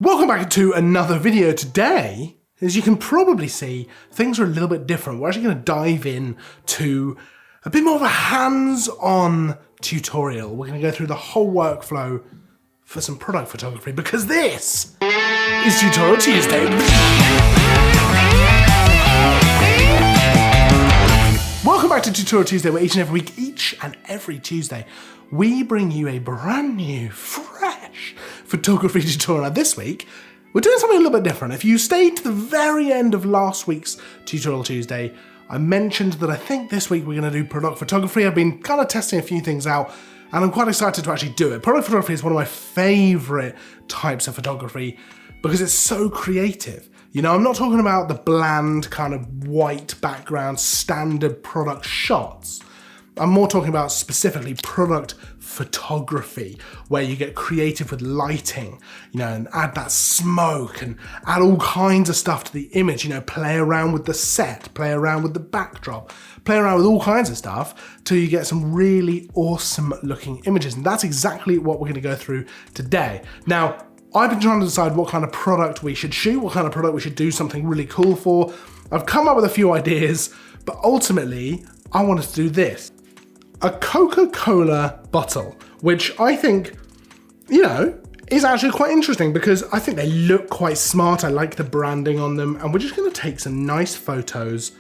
Welcome back to another video. Today, as you can probably see, things are a little bit different. We're actually going to dive in to a bit more of a hands-on tutorial. We're going to go through the whole workflow for some product photography because this is Tutorial Tuesday. Welcome back to Tutorial Tuesday, where each and every Tuesday, we bring you a brand new, fresh photography tutorial. Now this week, we're doing something a little bit different. If you stayed to the very end of last week's Tutorial Tuesday, I mentioned that I think this week we're going to do product photography. I've been kind of testing a few things out, and I'm quite excited to actually do it. Product photography is one of my favorite types of photography because it's so creative. You know, I'm not talking about the bland kind of white background standard product shots. I'm more talking about specifically product photography, where you get creative with lighting, you know, and add that smoke and add all kinds of stuff to the image, you know, play around with the set, play around with the backdrop, play around with all kinds of stuff till you get some really awesome looking images. And that's exactly what we're going to go through today. Now, I've been trying to decide what kind of product we should shoot, what kind of product we should do something really cool for. I've come up with a few ideas, but ultimately I wanted to do this. A Coca-Cola bottle, which I think, you know, is actually quite interesting because I think they look quite smart. I like the branding on them, and we're just gonna take some nice photos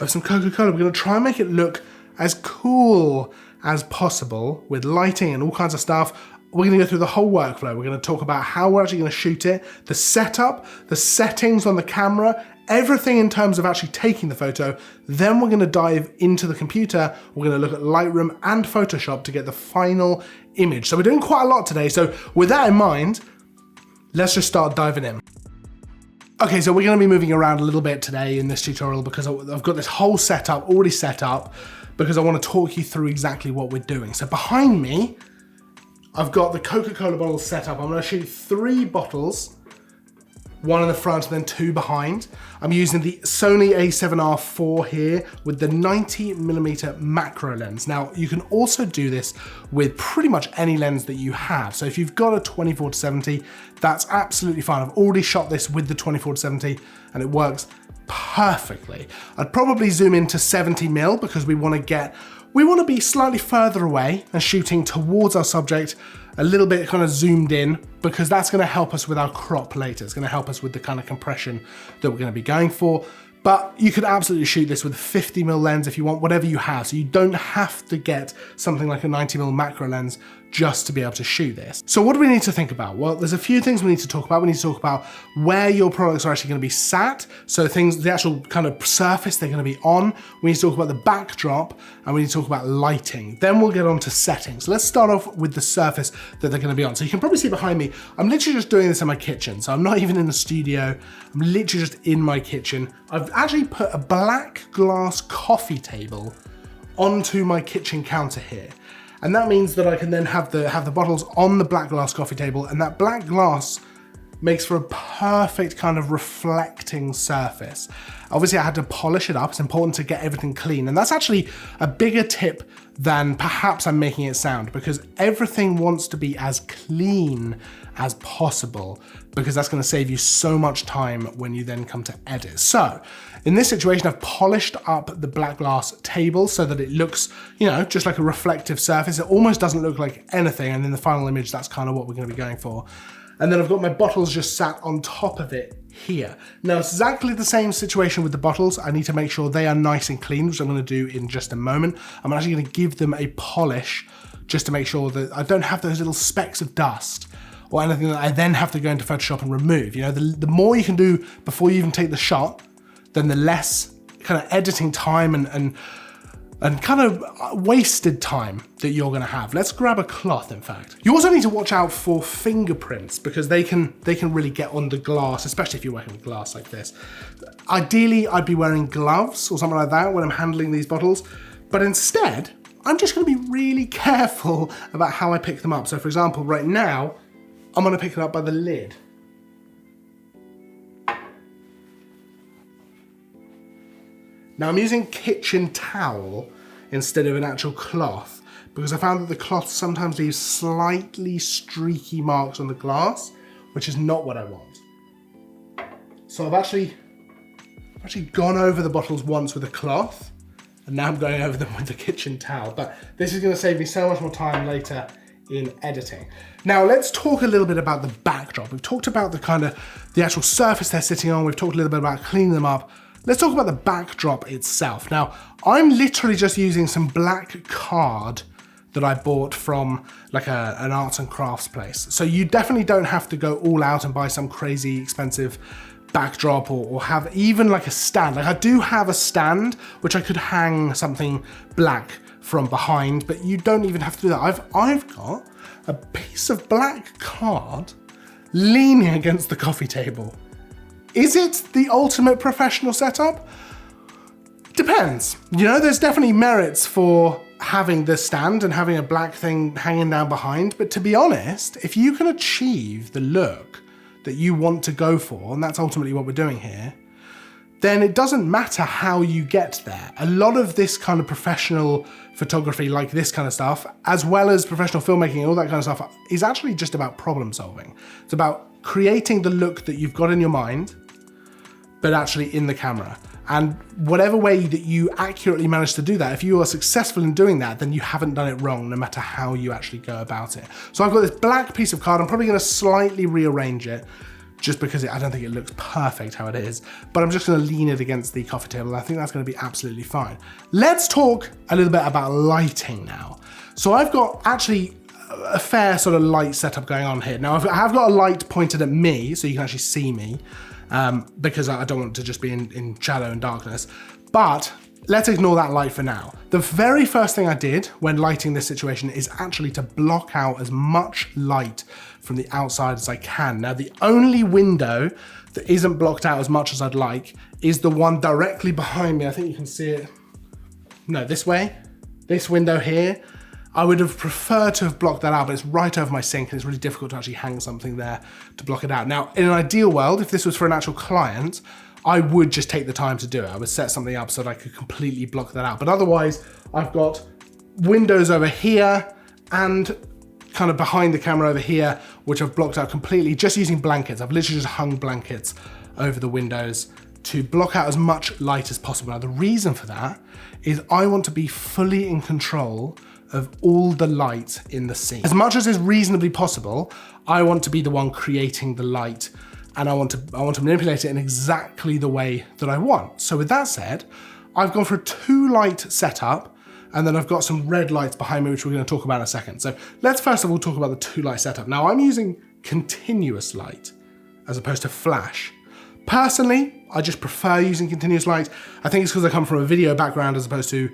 of some Coca-Cola. We're gonna try and make it look as cool as possible with lighting and all kinds of stuff. We're gonna go through the whole workflow. We're gonna talk about how we're actually gonna shoot it, the setup, the settings on the camera, everything in terms of actually taking the photo. Then we're gonna dive into the computer. We're gonna look at Lightroom and Photoshop to get the final image. So we're doing quite a lot today. So with that in mind, let's just start diving in. Okay, so we're gonna be moving around a little bit today in this tutorial because I've got this whole setup already set up because I wanna talk you through exactly what we're doing. So behind me, I've got the Coca-Cola bottles set up. I'm gonna shoot 3 bottles, one in the front and then 2 behind. I'm using the Sony a7R IV here with the 90mm macro lens. Now, you can also do this with pretty much any lens that you have. So if you've got a 24-70, that's absolutely fine. I've already shot this with the 24-70 and it works perfectly. I'd probably zoom into 70mm because we want to be slightly further away and shooting towards our subject, a little bit kind of zoomed in, because that's going to help us with our crop later. It's going to help us with the kind of compression that we're going to be going for. But you could absolutely shoot this with a 50mm lens if you want, whatever you have. So you don't have to get something like a 90mm macro lens just to be able to shoot this. So what do we need to think about? Well, there's a few things we need to talk about. We need to talk about where your products are actually going to be sat. So things, the actual kind of surface they're going to be on. We need to talk about the backdrop, and we need to talk about lighting. Then we'll get on to settings. Let's start off with the surface that they're going to be on. So you can probably see behind me, I'm literally just doing this in my kitchen. So I'm not even in the studio. I'm literally just in my kitchen. I've actually put a black glass coffee table onto my kitchen counter here. And that means that I can then have the bottles on the black glass coffee table, and that black glass makes for a perfect kind of reflecting surface. Obviously I had to polish it up. It's important to get everything clean. And that's actually a bigger tip than perhaps I'm making it sound, because everything wants to be as clean as possible, because that's going to save you so much time when you then come to edit. So in this situation, I've polished up the black glass table so that it looks, you know, just like a reflective surface. It almost doesn't look like anything. And in the final image, that's kind of what we're going to be going for. And then I've got my bottles just sat on top of it here. Now it's exactly the same situation with the bottles. I need to make sure they are nice and clean, which I'm going to do in just a moment. I'm actually going to give them a polish just to make sure that I don't have those little specks of dust or anything that I then have to go into Photoshop and remove. You know, the more you can do before you even take the shot, then the less kind of editing time and kind of wasted time that you're gonna have. Let's grab a cloth, in fact. You also need to watch out for fingerprints because they can really get on the glass, especially if you're working with glass like this. Ideally, I'd be wearing gloves or something like that when I'm handling these bottles, but instead, I'm just gonna be really careful about how I pick them up. So for example, right now, I'm gonna pick it up by the lid. Now I'm using kitchen towel instead of an actual cloth because I found that the cloth sometimes leaves slightly streaky marks on the glass, which is not what I want. So I've actually gone over the bottles once with a cloth, and now I'm going over them with the kitchen towel. But this is going to save me so much more time later in editing. Now let's talk a little bit about the backdrop. We've talked about the actual surface they're sitting on. We've talked a little bit about cleaning them up. Let's talk about the backdrop itself. Now, I'm literally just using some black card that I bought from like an arts and crafts place. So you definitely don't have to go all out and buy some crazy expensive backdrop or have even like a stand. Like I do have a stand which I could hang something black from behind, but you don't even have to do that. I've got a piece of black card leaning against the coffee table. Is it the ultimate professional setup? Depends. You know, there's definitely merits for having this stand and having a black thing hanging down behind, but to be honest, if you can achieve the look that you want to go for, and that's ultimately what we're doing here, then it doesn't matter how you get there. A lot of this kind of professional photography, like this kind of stuff, as well as professional filmmaking and all that kind of stuff, is actually just about problem solving. It's about creating the look that you've got in your mind, but actually in the camera. And whatever way that you accurately manage to do that, if you are successful in doing that, then you haven't done it wrong, no matter how you actually go about it. So I've got this black piece of card. I'm probably gonna slightly rearrange it just because I don't think it looks perfect how it is, but I'm just gonna lean it against the coffee table. I think that's gonna be absolutely fine. Let's talk a little bit about lighting now. So I've got actually a fair sort of light setup going on here. Now I've got a light pointed at me so you can actually see me, because I don't want to just be in shadow and darkness, but let's ignore that light for now. The very first thing I did when lighting this situation is actually to block out as much light from the outside as I can. Now, the only window that isn't blocked out as much as I'd like is the one directly behind me. I think you can see it. No, this way, this window here. I would have preferred to have blocked that out, but it's right over my sink and it's really difficult to actually hang something there to block it out. Now, in an ideal world, if this was for an actual client, I would just take the time to do it. I would set something up so that I could completely block that out. But otherwise, I've got windows over here and kind of behind the camera over here, which I've blocked out completely just using blankets. I've literally just hung blankets over the windows to block out as much light as possible. Now, the reason for that is I want to be fully in control of all the light in the scene. As much as is reasonably possible, I want to be the one creating the light, and I want to manipulate it in exactly the way that I want. So with that said, I've gone for a 2-light setup, and then I've got some red lights behind me, which we're going to talk about in a second. So let's first of all talk about the 2-light setup. Now I'm using continuous light as opposed to flash. Personally, I just prefer using continuous light. I think it's because I come from a video background as opposed to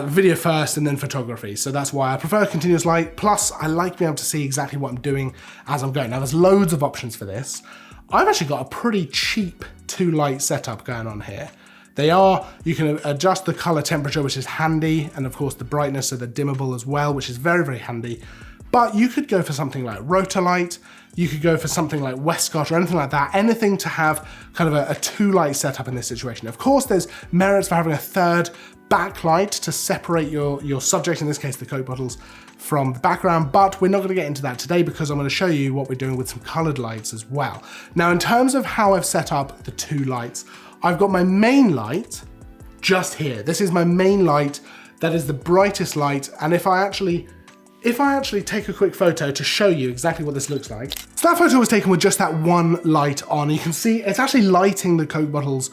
video first and then photography. So that's why I prefer continuous light. Plus, I like being able to see exactly what I'm doing as I'm going. Now, there's loads of options for this. I've actually got a pretty cheap 2-light setup going on here. You can adjust the color temperature, which is handy, and of course the brightness so they're dimmable as well, which is very, very handy. But you could go for something like Rotalight, you could go for something like Westcott or anything like that, anything to have kind of a 2-light setup in this situation. Of course, there's merits for having a third backlight to separate your subject, in this case the Coke bottles, from the background, but we're not going to get into that today because I'm going to show you what we're doing with some colored lights as well. Now, in terms of how I've set up the 2 lights, I've got my main light just here. This is my main light. That is the brightest light, and if I actually take a quick photo to show you exactly what this looks like. So that photo was taken with just that one light on. You can see it's actually lighting the Coke bottles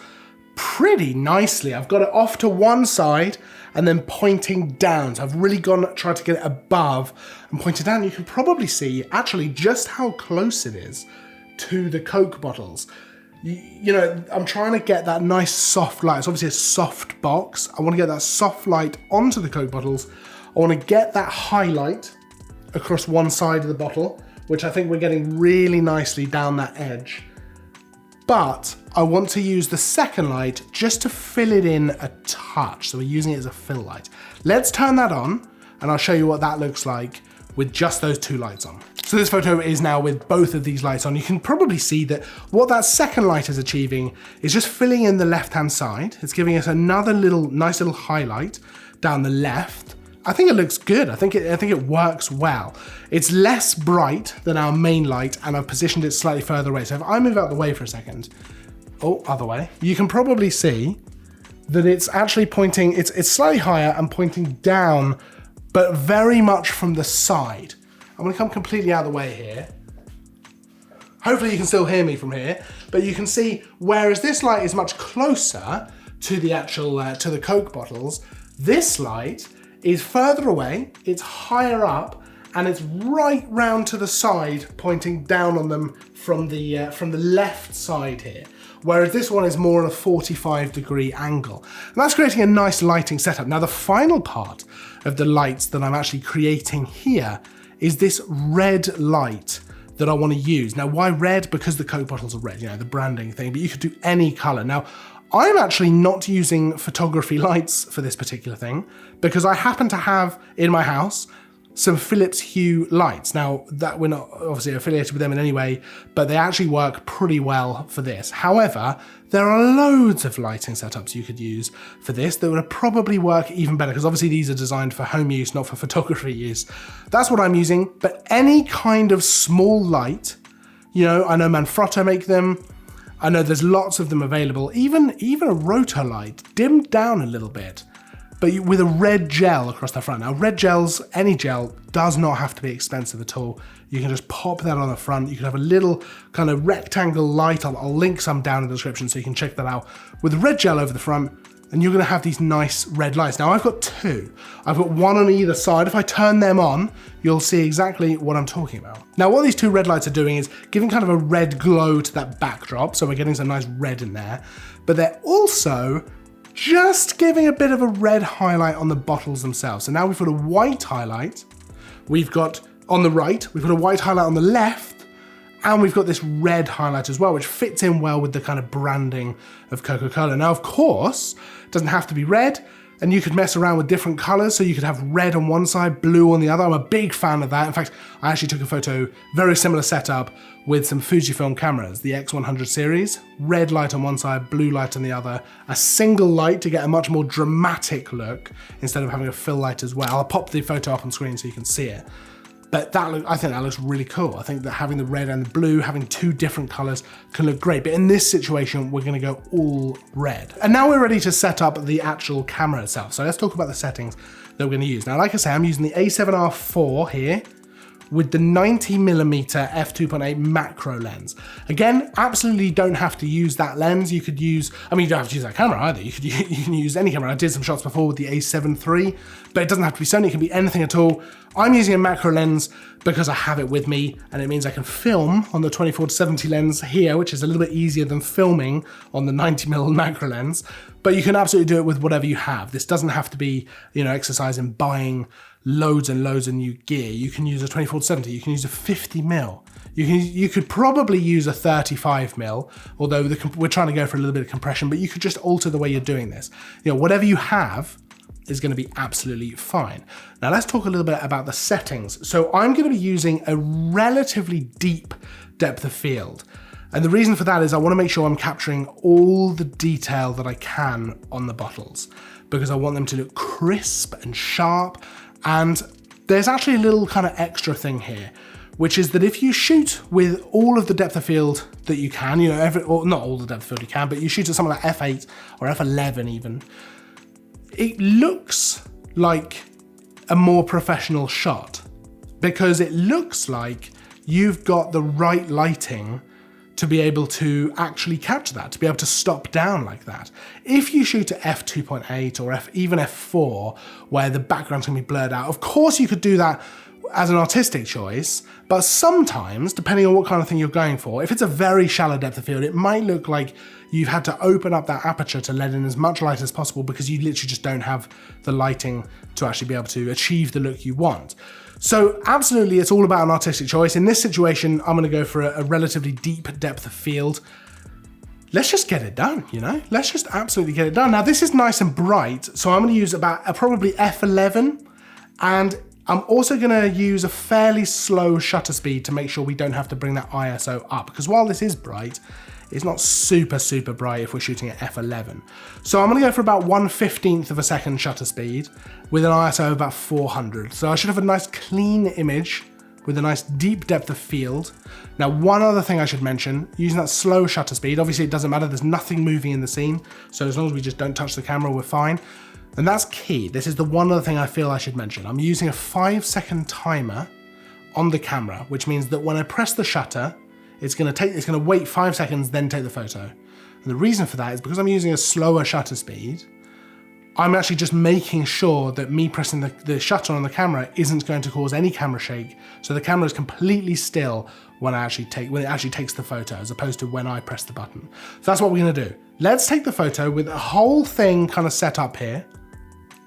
pretty nicely. I've got it off to one side and then pointing down. So I've really tried to get it above and pointed down. You can probably see actually just how close it is to the Coke bottles. You know, I'm trying to get that nice soft light. It's obviously a soft box. I want to get that soft light onto the Coke bottles. I want to get that highlight across one side of the bottle, which I think we're getting really nicely down that edge. But I want to use the second light just to fill it in a touch. So we're using it as a fill light. Let's turn that on and I'll show you what that looks like with just those 2 lights on. So this photo is now with both of these lights on. You can probably see that what that second light is achieving is just filling in the left-hand side. It's giving us another nice little highlight down the left, I think it looks good. I think it works well. It's less bright than our main light, and I've positioned it slightly further away. So if I move out the way for a second, other way, you can probably see that it's actually pointing, it's slightly higher and pointing down, but very much from the side. I'm gonna come completely out of the way here. Hopefully you can still hear me from here, but you can see, whereas this light is much closer to the actual, to the Coke bottles, this light is further away, it's higher up, and it's right round to the side, pointing down on them from the left side here. Whereas this one is more on a 45-degree angle. And that's creating a nice lighting setup. Now the final part of the lights that I'm actually creating here is this red light that I want to use. Now why red? Because the Coke bottles are red, you know, the branding thing, but you could do any color. Now, I'm actually not using photography lights for this particular thing because I happen to have in my house some Philips Hue lights. Now, that we're not obviously affiliated with them in any way, but they actually work pretty well for this. However, there are loads of lighting setups you could use for this that would probably work even better, because obviously these are designed for home use, not for photography use. That's what I'm using, but any kind of small light, you know, I know Manfrotto make them, I know there's lots of them available, even a rotor light, dimmed down a little bit, but with a red gel across the front. Now red gels, any gel, does not have to be expensive at all. You can just pop that on the front. You can have a little kind of rectangle light. I'll link some down in the description so you can check that out. With red gel over the front, and you're gonna have these nice red lights. Now I've got two. I've got one on either side. If I turn them on, you'll see exactly what I'm talking about. Now what these two red lights are doing is giving kind of a red glow to that backdrop, so we're getting some nice red in there, but they're also just giving a bit of a red highlight on the bottles themselves. So now we've got a white highlight, we've got on the right, we've got a white highlight on the left, and we've got this red highlight as well, which fits in well with the kind of branding of Coca-Cola. Now, of course, it doesn't have to be red, and you could mess around with different colors, so you could have red on one side, blue on the other. I'm a big fan of that. In fact, I actually took a photo, very similar setup, with some Fujifilm cameras, the X100 series, red light on one side, blue light on the other, a single light to get a much more dramatic look, instead of having a fill light as well. I'll pop the photo up on screen so you can see it. But I think that looks really cool. I think that having the red and the blue, having two different colors can look great. But in this situation, we're gonna go all red. And now we're ready to set up the actual camera itself. So let's talk about the settings that we're gonna use. Now, like I say, I'm using the A7R4 here with the 90mm f2.8 macro lens. Again, absolutely don't have to use that lens. You could use, I mean, you don't have to use that camera either. You can use any camera. I did some shots before with the A7 III, but it doesn't have to be Sony, it can be anything at all. I'm using a macro lens because I have it with me, and it means I can film on the 24-70 lens here, which is a little bit easier than filming on the 90mm macro lens, but you can absolutely do it with whatever you have. This doesn't have to be, you know, exercise in buying loads and loads of new gear. You can use a 24-70, you can use a 50mm. You could probably use a 35mm, although we're trying to go for a little bit of compression, but you could just alter the way you're doing this. You know, whatever you have is gonna be absolutely fine. Now let's talk a little bit about the settings. So I'm gonna be using a relatively deep depth of field. And the reason for that is I wanna make sure I'm capturing all the detail that I can on the bottles, because I want them to look crisp and sharp. And there's actually a little kind of extra thing here, which is that if you shoot with all of the depth of field that you can, you know, or not all the depth of field you can, but you shoot at something like f8 or f11 even, it looks like a more professional shot, because it looks like you've got the right lighting to be able to actually capture that, to be able to stop down like that. If you shoot at f2.8 or even f4, where the background's gonna be blurred out, of course you could do that as an artistic choice, but sometimes, depending on what kind of thing you're going for, if it's a very shallow depth of field, it might look like you've had to open up that aperture to let in as much light as possible, because you literally just don't have the lighting to actually be able to achieve the look you want. So absolutely, it's all about an artistic choice. In this situation, I'm gonna go for a relatively deep depth of field. Let's just get it done, you know? Let's just absolutely get it done. Now this is nice and bright, so I'm gonna use about probably f11, and I'm also gonna use a fairly slow shutter speed to make sure we don't have to bring that ISO up, because while this is bright, it's not super, super bright if we're shooting at f11. So I'm gonna go for about 1/15 of a second shutter speed with an ISO of about 400. So I should have a nice clean image with a nice deep depth of field. Now, one other thing I should mention, using that slow shutter speed, obviously it doesn't matter, there's nothing moving in the scene. So as long as we just don't touch the camera, we're fine. And that's key. This is the one other thing I feel I should mention. I'm using a 5-second timer on the camera, which means that when I press the shutter, it's gonna wait 5 seconds, then take the photo. And the reason for that is because I'm using a slower shutter speed, I'm actually just making sure that me pressing the shutter on the camera isn't going to cause any camera shake. So the camera is completely still when it actually takes the photo, as opposed to when I press the button. So that's what we're gonna do. Let's take the photo with the whole thing kind of set up here,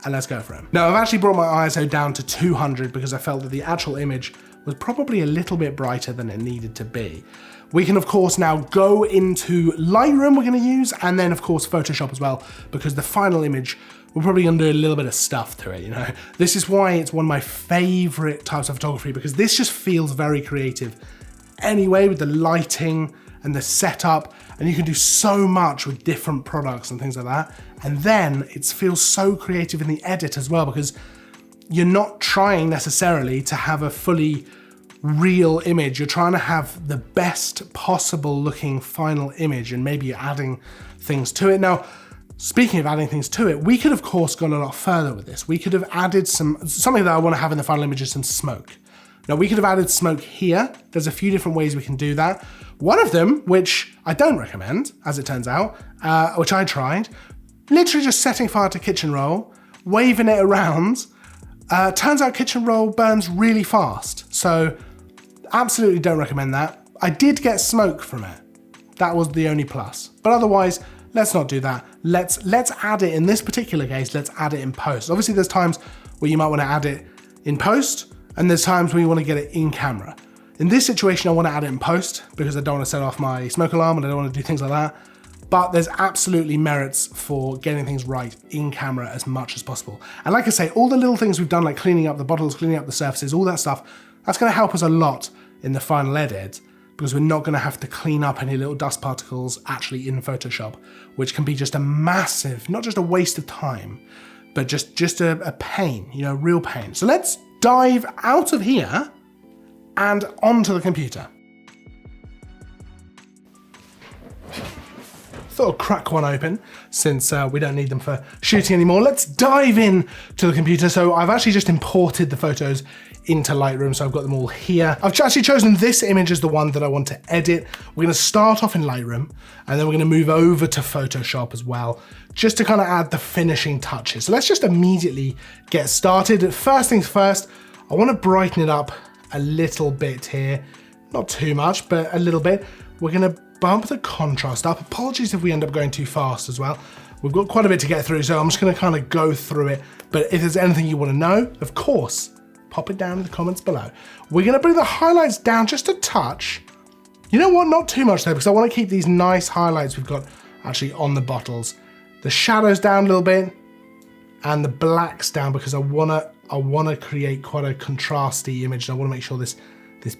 and let's go for it. Now, I've actually brought my ISO down to 200 because I felt that the actual image was probably a little bit brighter than it needed to be. We can, of course, now go into Lightroom we're gonna use, and then, of course, Photoshop as well, because the final image, we're probably gonna do a little bit of stuff to it, you know? This is why it's one of my favorite types of photography, because this just feels very creative anyway, with the lighting and the setup, and you can do so much with different products and things like that. And then it feels so creative in the edit as well, because you're not trying necessarily to have a fully real image. You're trying to have the best possible looking final image, and maybe you're adding things to it. Now, speaking of adding things to it, we could of course gone a lot further with this. We could have added something that I want to have in the final image is some smoke. Now, we could have added smoke here. There's a few different ways we can do that. One of them, which I don't recommend, as it turns out, which I tried, literally just setting fire to kitchen roll, waving it around. Turns out kitchen roll burns really fast, so absolutely don't recommend that. I did get smoke from it. That was the only plus. But otherwise, let's not do that. Let's add it, in this particular case, let's add it in post. Obviously, there's times where you might want to add it in post, and there's times where you want to get it in camera. In this situation, I want to add it in post because I don't want to set off my smoke alarm and I don't want to do things like that. But there's absolutely merits for getting things right in camera as much as possible. And like I say, all the little things we've done, like cleaning up the bottles, cleaning up the surfaces, all that stuff, that's going to help us a lot in the final edit, because we're not going to have to clean up any little dust particles actually in Photoshop, which can be just a massive, not just a waste of time, but just a pain, you know, real pain. So let's dive out of here and onto the computer. Thought I'd crack one open since we don't need them for shooting anymore. Let's dive in to the computer. So I've actually just imported the photos into Lightroom, so I've got them all here. I've actually chosen this image as the one that I want to edit. We're gonna start off in Lightroom, and then we're gonna move over to Photoshop as well, just to kind of add the finishing touches. So let's just immediately get started. First things first, I wanna brighten it up a little bit here. Not too much, but a little bit. We're gonna bump the contrast up. Apologies if we end up going too fast as well. We've got quite a bit to get through, so I'm just gonna kind of go through it. But if there's anything you wanna know, of course, pop it down in the comments below. We're gonna bring the highlights down just a touch. You know what, not too much though, because I wanna keep these nice highlights we've got actually on the bottles. The shadows down a little bit, and the blacks down, because I wanna create quite a contrasty image, and I wanna make sure this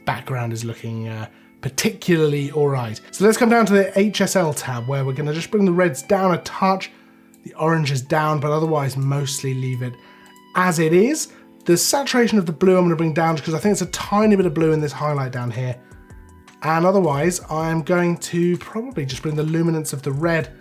background is looking particularly all right. So let's come down to the HSL tab, where we're gonna just bring the reds down a touch, the oranges down, but otherwise mostly leave it as it is. The saturation of the blue I'm gonna bring down because I think it's a tiny bit of blue in this highlight down here. And otherwise, I'm going to probably just bring the luminance of the red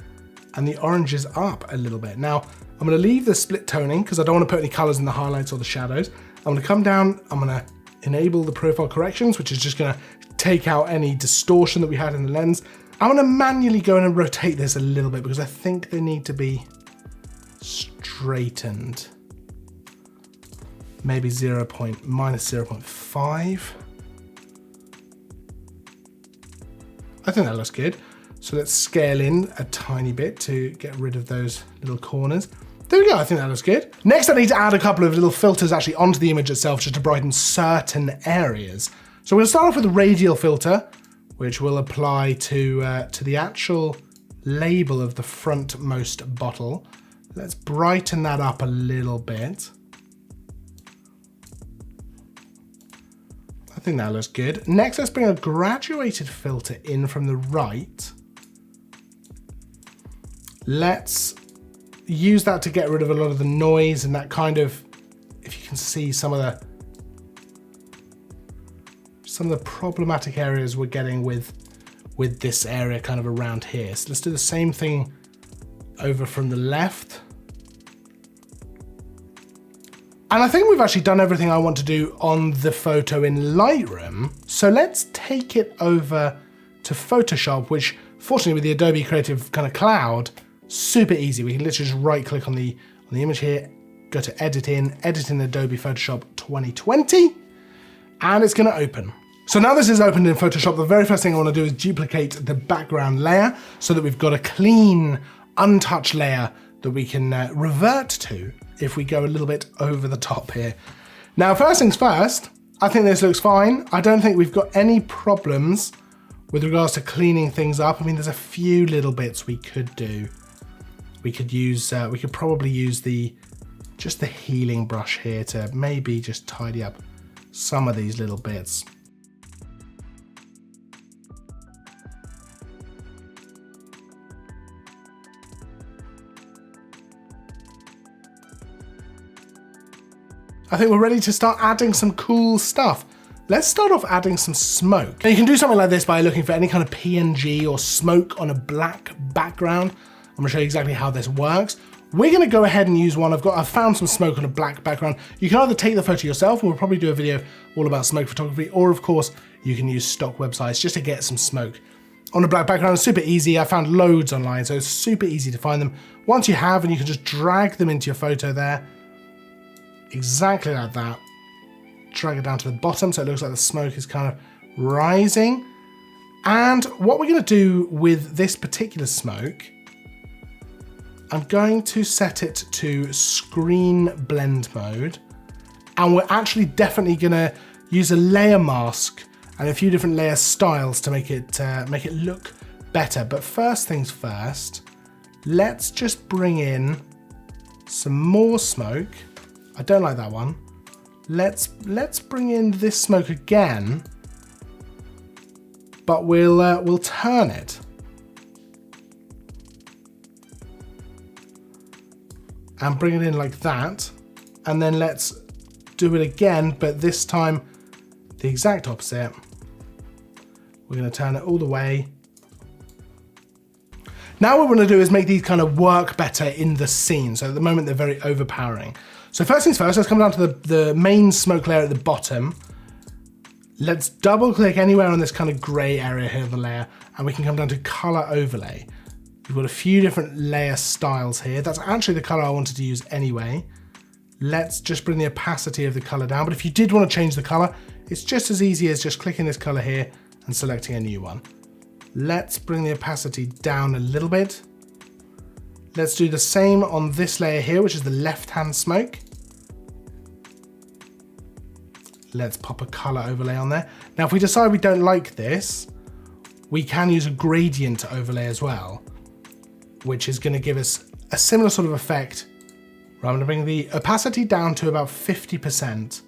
and the oranges up a little bit. Now, I'm gonna leave the split toning because I don't wanna put any colors in the highlights or the shadows. I'm gonna come down, I'm gonna enable the profile corrections, which is just gonna take out any distortion that we had in the lens. I'm gonna manually go in and rotate this a little bit because I think they need to be straightened. Maybe minus 0.5. I think that looks good. So let's scale in a tiny bit to get rid of those little corners. There we go, I think that looks good. Next, I need to add a couple of little filters actually onto the image itself just to brighten certain areas. So we're gonna start off with the radial filter, which will apply to the actual label of the frontmost bottle. Let's brighten that up a little bit. I think that looks good. Next, let's bring a graduated filter in from the right. Let's use that to get rid of a lot of the noise and that kind of, if you can see some of the problematic areas we're getting with this area kind of around here. So let's do the same thing over from the left. And I think we've actually done everything I want to do on the photo in Lightroom. So let's take it over to Photoshop, which fortunately with the Adobe Creative kind of Cloud, super easy. We can literally just right click on the image here, go to edit in Adobe Photoshop 2020, and it's gonna open. So now this is opened in Photoshop, the very first thing I wanna do is duplicate the background layer so that we've got a clean, untouched layer that we can revert to if we go a little bit over the top here. Now, first things first, I think this looks fine. I don't think we've got any problems with regards to cleaning things up. I mean, there's a few little bits we could do. We could probably use just the healing brush here to maybe just tidy up some of these little bits. I think we're ready to start adding some cool stuff. Let's start off adding some smoke. Now you can do something like this by looking for any kind of PNG or smoke on a black background. I'm gonna show you exactly how this works. We're gonna go ahead and use one. I've found some smoke on a black background. You can either take the photo yourself, and we'll probably do a video all about smoke photography, or of course, you can use stock websites just to get some smoke. On a black background, super easy. I found loads online, so it's super easy to find them. Once you have, and you can just drag them into your photo there, exactly like that. Drag it down to the bottom so it looks like the smoke is kind of rising. And what we're gonna do with this particular smoke, I'm going to set it to screen blend mode. And we're actually definitely gonna use a layer mask and a few different layer styles to make it look better. But first things first, let's just bring in some more smoke. I don't like that one. Let's bring in this smoke again, but we'll turn it. And bring it in like that. And then let's do it again, but this time the exact opposite. We're gonna turn it all the way. Now what we're gonna do is make these kind of work better in the scene. So at the moment they're very overpowering. So first things first, let's come down to the main smoke layer at the bottom. Let's double click anywhere on this kind of gray area here of the layer, and we can come down to color overlay. We've got a few different layer styles here. That's actually the color I wanted to use anyway. Let's just bring the opacity of the color down. But if you did want to change the color, it's just as easy as just clicking this color here and selecting a new one. Let's bring the opacity down a little bit. Let's do the same on this layer here, which is the left-hand smoke. Let's pop a color overlay on there. Now, if we decide we don't like this, we can use a gradient overlay as well, which is gonna give us a similar sort of effect. Right, I'm gonna bring the opacity down to about 50%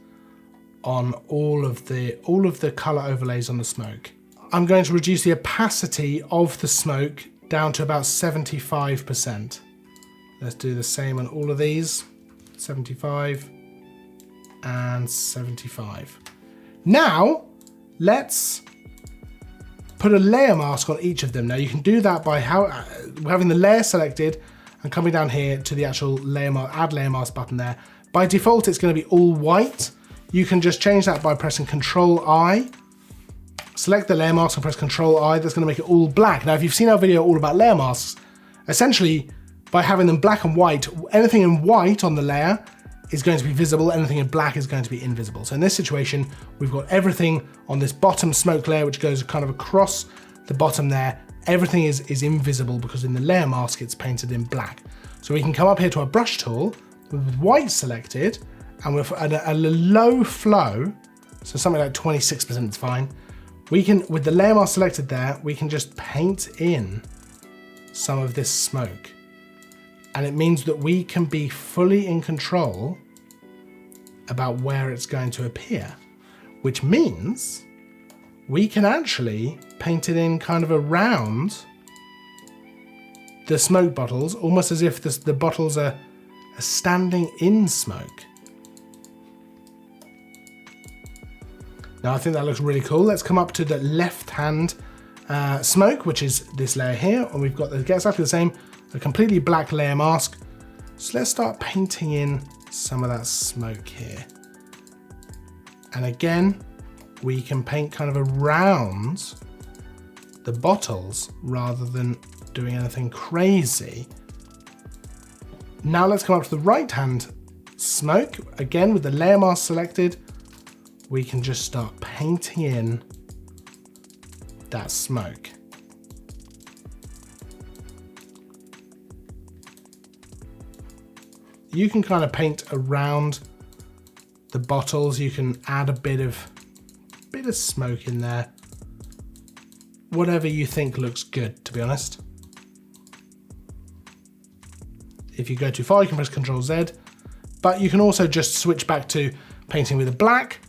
on all of the color overlays on the smoke. I'm going to reduce the opacity of the smoke down to about 75%. Let's do the same on all of these, 75 and 75. Now, let's put a layer mask on each of them. Now you can do that by having the layer selected and coming down here to the actual layer mask, add layer mask button there. By default, it's gonna be all white. You can just change that by pressing Control-I, select the layer mask and press Control-I, that's gonna make it all black. Now, if you've seen our video all about layer masks, essentially by having them black and white, anything in white on the layer is going to be visible, anything in black is going to be invisible. So in this situation, we've got everything on this bottom smoke layer, which goes kind of across the bottom there. Everything is invisible because in the layer mask, it's painted in black. So we can come up here to our brush tool with white selected, and with a low flow, so something like 26% is fine. We can, with the layer mask selected there, we can just paint in some of this smoke. And it means that we can be fully in control about where it's going to appear, which means we can actually paint it in kind of around the smoke bottles, almost as if the bottles are standing in smoke. Now I think that looks really cool. Let's come up to the left-hand smoke, which is this layer here, and we've got exactly the same, a completely black layer mask. So let's start painting in some of that smoke here. And again, we can paint kind of around the bottles rather than doing anything crazy. Now let's come up to the right-hand smoke. Again, with the layer mask selected, we can just start painting in that smoke. You can kind of paint around the bottles. You can add a bit of smoke in there. Whatever you think looks good, to be honest. If you go too far, you can press Ctrl Z, but you can also just switch back to painting with a black,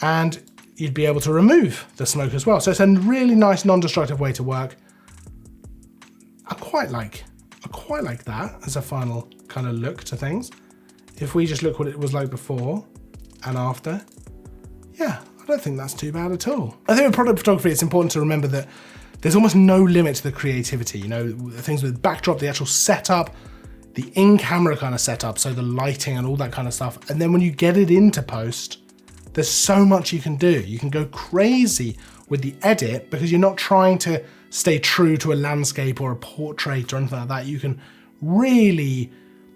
and you'd be able to remove the smoke as well. So it's a really nice non-destructive way to work. I quite like that as a final kind of look to things. If we just look what it was like before and after, yeah, I don't think that's too bad at all. I think with product photography, it's important to remember that there's almost no limit to the creativity. You know, things with backdrop, the actual setup, the in-camera kind of setup, so the lighting and all that kind of stuff. And then when you get it into post, there's so much you can do. You can go crazy with the edit because you're not trying to stay true to a landscape or a portrait or anything like that. You can really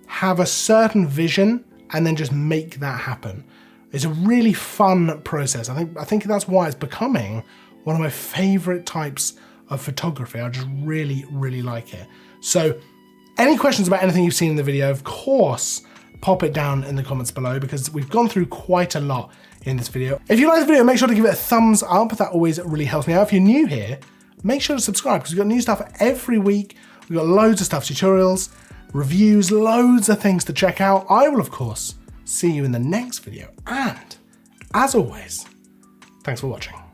have a certain vision and then just make that happen. It's a really fun process. I think that's why it's becoming one of my favorite types of photography. I just really, really like it. So any questions about anything you've seen in the video, of course, pop it down in the comments below because we've gone through quite a lot in this video. If you like the video, make sure to give it a thumbs up. That always really helps me out. If you're new here, make sure to subscribe because we've got new stuff every week. We've got loads of stuff, tutorials, reviews, loads of things to check out. I will, of course, see you in the next video. And as always, thanks for watching.